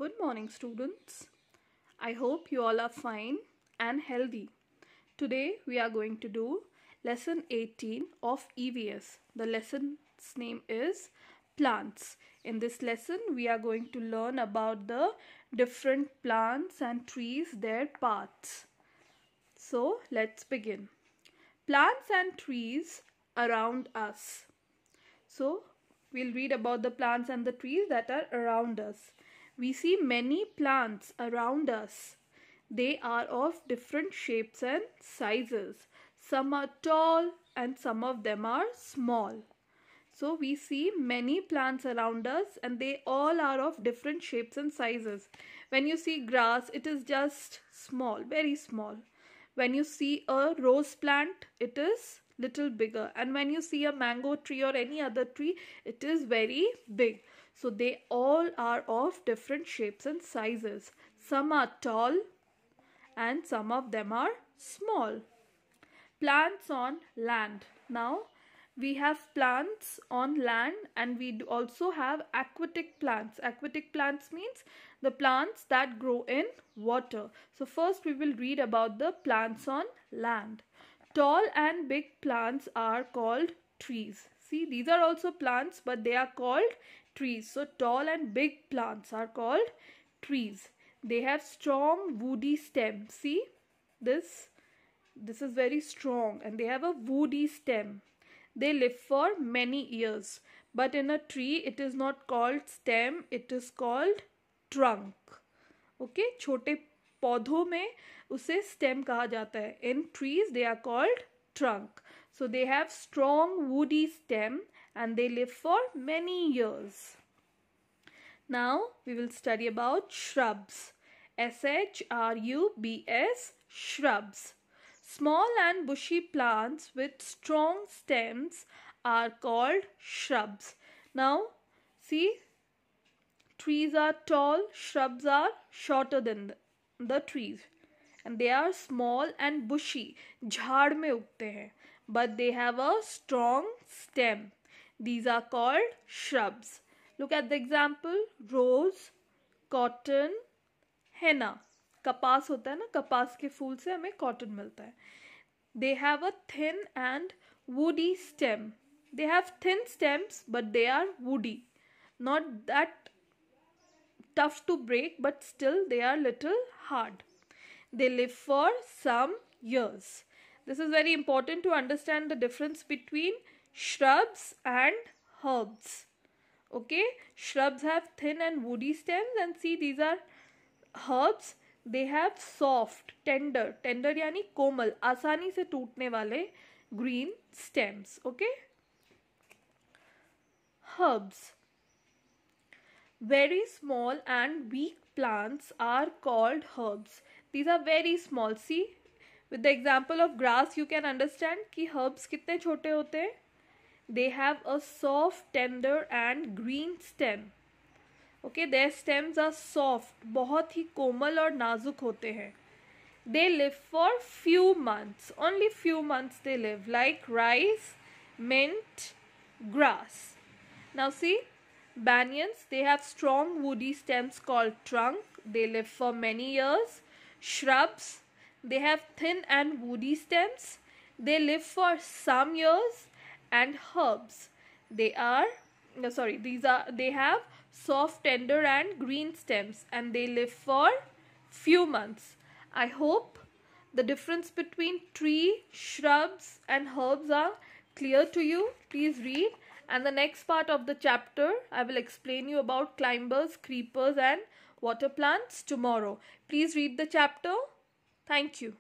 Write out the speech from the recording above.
Good morning, students. I hope you all are fine and healthy. Today we are going to do lesson 18 of EVS. The lesson's name is plants. In this lesson we are going to learn about the different plants and trees, their paths. So let's begin. Plants and trees around us. So we'll read about the plants and the trees that are around us. We see many plants around us. They are of different shapes and sizes. Some are tall and some of them are small. So we see many plants around us and they all are of different shapes and sizes. When you see grass, it is just small, very small. When you see a rose plant, it is little bigger, and when you see a mango tree or any other tree, it is very big. So they all are of different shapes and sizes. Some are tall and some of them are small. Plants on land. Now we have plants on land and we also have aquatic plants. Aquatic plants means the plants that grow in water. So first we will read about the plants on land. Tall and big plants are called trees. See, these are also plants, but they are called trees. So tall and big plants are called trees. They have strong woody stem. See, this is very strong and they have a woody stem. They live for many years. But in a tree, it is not called stem, it is called trunk. Okay, छोटे पौधों में उसे stem कहा जाता है. In trees, they are called trunk. So they have strong woody stem and they live for many years. Now we will study about shrubs. S-H-R-U-B-S, shrubs. Small and bushy plants with strong stems are called shrubs. Now see, trees are tall, shrubs are shorter than the trees. And they are small and bushy, झाड़ में उगते हैं, but they have a strong stem. These are called shrubs. Look at the example: rose, cotton, henna. कपास होता है ना, कपास के फूल से हमें कॉटन मिलता है. They have a thin and woody stem. They have thin stems, but they are woody. Not that tough to break, but still they are little hard. They live for some years. This is very important to understand the difference between shrubs and herbs. Okay, shrubs have thin and woody stems, and see, these are herbs. They have soft, tender यानी कोमल, आसानी से टूटने वाले green stems. Okay, herbs. Very small and weak plants are called herbs. These are very small. See, with the example of grass, you can understand कि herbs कितने छोटे होते हैं. They have a soft, tender and green stem. Okay, their stems are soft, बहुत ही कोमल और नाजुक होते हैं. They live for few months. Only few months they live, like rice, mint, grass. Now see, banyans, they have strong woody stems called trunk. They live for many years. Shrubs, they have thin and woody stems. They live for some years. And herbs, they have soft, tender and green stems and they live for few months. I hope the difference between tree, shrubs and herbs are clear to you. Please read, and the next part of the chapter I will explain you about climbers, creepers and water plants tomorrow. Please read the chapter. Thank you.